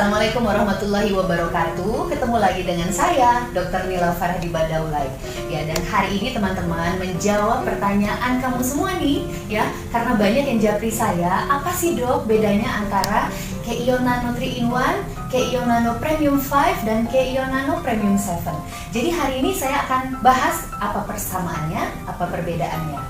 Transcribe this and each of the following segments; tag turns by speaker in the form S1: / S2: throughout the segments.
S1: Assalamualaikum warahmatullahi wabarakatuh. Ketemu lagi dengan saya, Dr. Nila Farhadi Badaulay. Ya, dan hari ini teman-teman menjawab pertanyaan kamu semua nih, ya. Karena banyak yang japri saya, apa sih dok bedanya antara Keion Nano 3-in-1, Keion Nano Premium 5, dan Keion Nano Premium 7. Jadi hari ini saya akan bahas apa persamaannya, apa perbedaannya.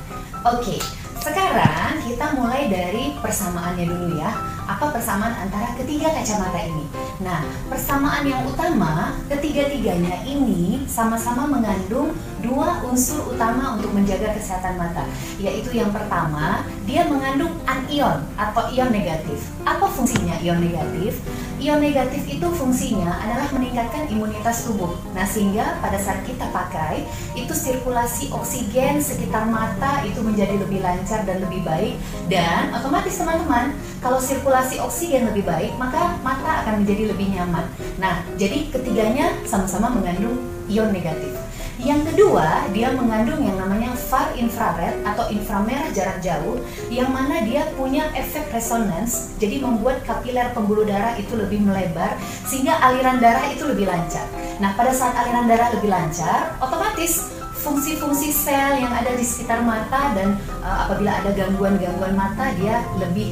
S1: Oke, sekarang kita mulai dari persamaannya dulu ya. Apa persamaan antara ketiga kacamata ini? Nah, persamaan yang utama, ketiga-tiganya ini sama-sama mengandung dua unsur utama untuk menjaga kesehatan mata. Yaitu yang pertama, dia mengandung anion atau ion negatif. Apa fungsinya ion negatif? Ion negatif itu fungsinya adalah meningkatkan imunitas tubuh. Nah, sehingga pada saat kita pakai, itu sirkulasi oksigen sekitar mata itu menjadi lebih lancar dan lebih baik. Dan otomatis teman-teman, kalau sirkulasi oksigen lebih baik, maka mata akan menjadi lebih nyaman. Nah, jadi ketiganya sama-sama mengandung ion negatif. Yang kedua, dia mengandung yang namanya far infrared atau inframerah jarak jauh, yang mana dia punya efek resonance, jadi membuat kapiler pembuluh darah itu lebih melebar, sehingga aliran darah itu lebih lancar. Nah, pada saat aliran darah lebih lancar, otomatis fungsi-fungsi sel yang ada di sekitar mata dan apabila ada gangguan-gangguan mata, dia lebih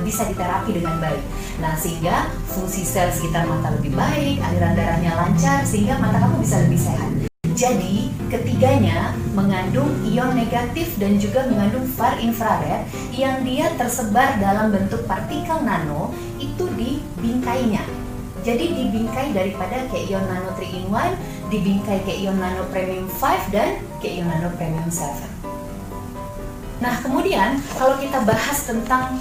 S1: bisa diterapi dengan baik. Nah, sehingga fungsi sel sekitar mata lebih baik, aliran darahnya lancar, sehingga mata kamu bisa lebih sehat. Jadi, ketiganya mengandung ion negatif dan juga mengandung far infrared yang dia tersebar dalam bentuk partikel nano itu di bingkainya. Jadi di bingkai daripada Keion Nano 3-in-1, di bingkai Keion Nano Premium 5 dan Keion Nano Premium 7. Nah, kemudian kalau kita bahas tentang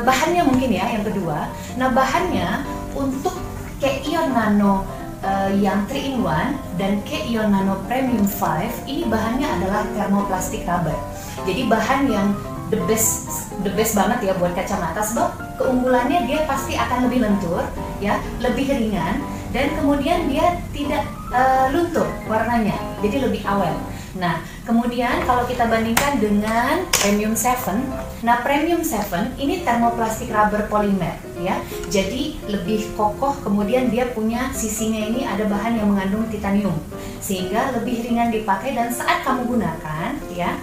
S1: bahannya mungkin ya yang kedua. Nah, bahannya untuk Keion Nano yang 3-in-1 dan Keion Nano Premium 5 ini bahannya adalah thermoplastic rubber. Jadi bahan yang the best banget ya buat kacamata, sebab keunggulannya dia pasti akan lebih lentur ya, lebih ringan, dan kemudian dia tidak luntur warnanya, jadi lebih awet. Nah, kemudian kalau kita bandingkan dengan Premium 7, nah Premium 7 ini thermoplastic rubber polymer ya, jadi lebih kokoh, kemudian dia punya sisinya ini ada bahan yang mengandung titanium, sehingga lebih ringan dipakai dan saat kamu gunakan ya,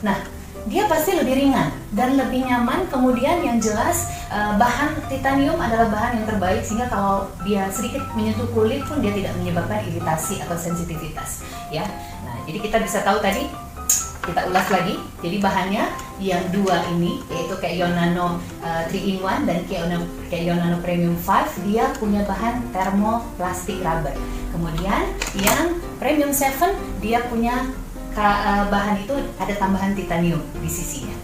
S1: nah dia pasti lebih ringan dan lebih nyaman. Kemudian yang jelas bahan titanium adalah bahan yang terbaik, sehingga kalau dia sedikit menyentuh kulit pun dia tidak menyebabkan iritasi atau sensitivitas ya. Nah, jadi kita bisa tahu tadi, kita ulas lagi. Jadi bahannya yang dua ini, yaitu Keion Nano 3-in-1 dan Keion Nano Premium 5, dia punya bahan thermoplastic rubber. Kemudian yang Premium 7 dia punya bahan itu ada tambahan titanium di sisinya.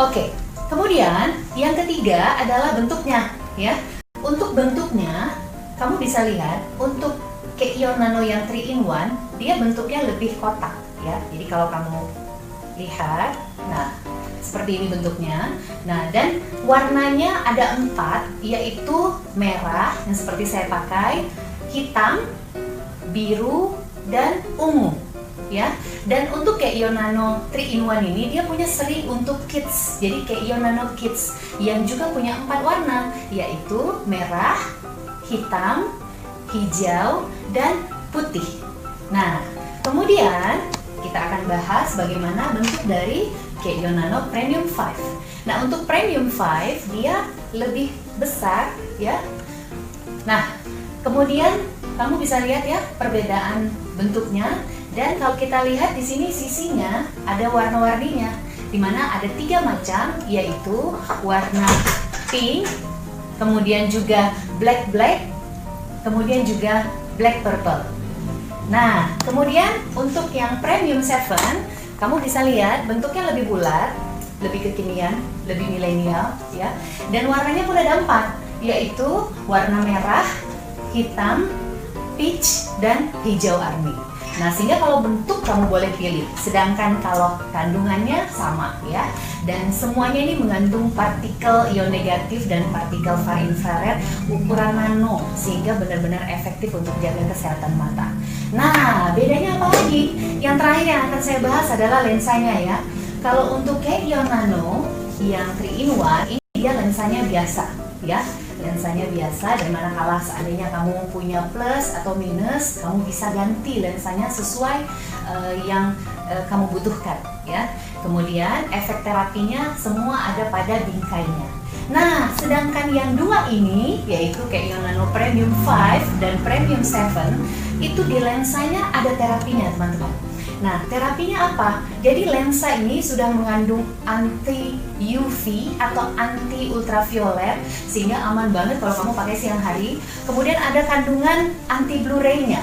S1: Oke, kemudian yang ketiga adalah bentuknya ya. Untuk bentuknya kamu bisa lihat, untuk Keion Nano yang 3-in-1 dia bentuknya lebih kotak ya. Jadi kalau kamu lihat, nah seperti ini bentuknya. Nah, dan warnanya ada 4, yaitu merah yang seperti saya pakai, hitam, biru, dan ungu ya. Dan untuk Keion Nano 3-in-1 ini dia punya seri untuk kids. Jadi Keion Nano Kids yang juga punya 4 warna, yaitu merah, hitam, hijau, dan putih. Nah, kemudian kita akan bahas bagaimana bentuk dari Keion Nano Premium 5. Nah, untuk Premium 5 dia lebih besar ya. Nah, kemudian kamu bisa lihat ya perbedaan bentuknya. Dan kalau kita lihat di sini sisinya ada warna-warninya, dimana ada 3 macam, yaitu warna pink, kemudian juga black, kemudian juga black purple. Nah, kemudian untuk yang Premium 7, kamu bisa lihat bentuknya lebih bulat, lebih kekinian, lebih milenial ya. Dan warnanya pun ada 4, yaitu warna merah, hitam, peach, dan hijau army. Nah, sehingga kalau bentuk kamu boleh pilih, sedangkan kalau kandungannya sama ya. Dan semuanya ini mengandung partikel ion negatif dan partikel far infrared ukuran nano, sehingga benar-benar efektif untuk jaga kesehatan mata. Nah, bedanya apa lagi? Yang terakhir yang akan saya bahas adalah lensanya ya. Kalau untuk Keion Nano yang 3-in-1 ini dia lensanya biasa, ya. Lensanya biasa, dan manakala seandainya kamu punya plus atau minus, kamu bisa ganti lensanya sesuai yang kamu butuhkan, ya. Kemudian efek terapinya semua ada pada bingkainya. Nah, sedangkan yang dua ini, yaitu Keion Nano Premium 5 dan Premium 7, itu di lensanya ada terapinya, teman-teman. Nah, terapinya apa? Jadi lensa ini sudah mengandung anti UV atau anti ultraviolet, sehingga aman banget kalau kamu pakai siang hari. Kemudian ada kandungan anti Blu-ray-nya.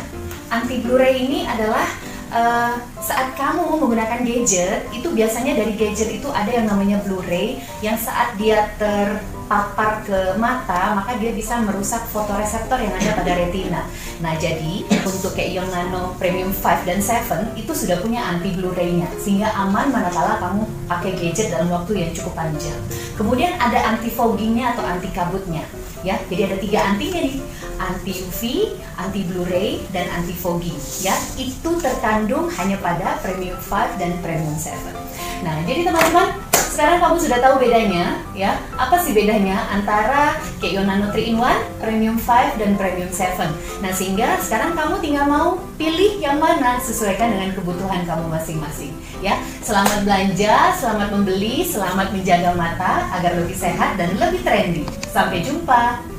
S1: Anti Blu-ray ini adalah saat kamu menggunakan gadget, itu biasanya dari gadget itu ada yang namanya Blu-ray, yang saat dia terpapar ke mata, maka dia bisa merusak fotoreseptor yang ada pada retina. Nah, jadi untuk Keion Nano Premium 5 dan 7 itu sudah punya anti Blu-ray-nya, sehingga aman manakala kamu pakai gadget dalam waktu yang cukup panjang. Kemudian ada anti fogging-nya atau anti kabutnya, ya. Jadi ada 3 antinya nih, anti UV, anti Blu-ray, dan anti fogging, ya. Itu terkandung hanya pada Premium 5 dan Premium 7. Nah, jadi teman-teman, sekarang kamu sudah tahu bedanya, ya. Apa sih bedanya antara Keion Nano 3-in-1, Premium 5 dan Premium 7? Nah, sehingga sekarang kamu tinggal mau pilih yang mana, sesuaikan dengan kebutuhan kamu masing-masing, ya. Selamat belanja, selamat membeli, selamat menjaga mata agar lebih sehat dan lebih trendy. Sampai jumpa.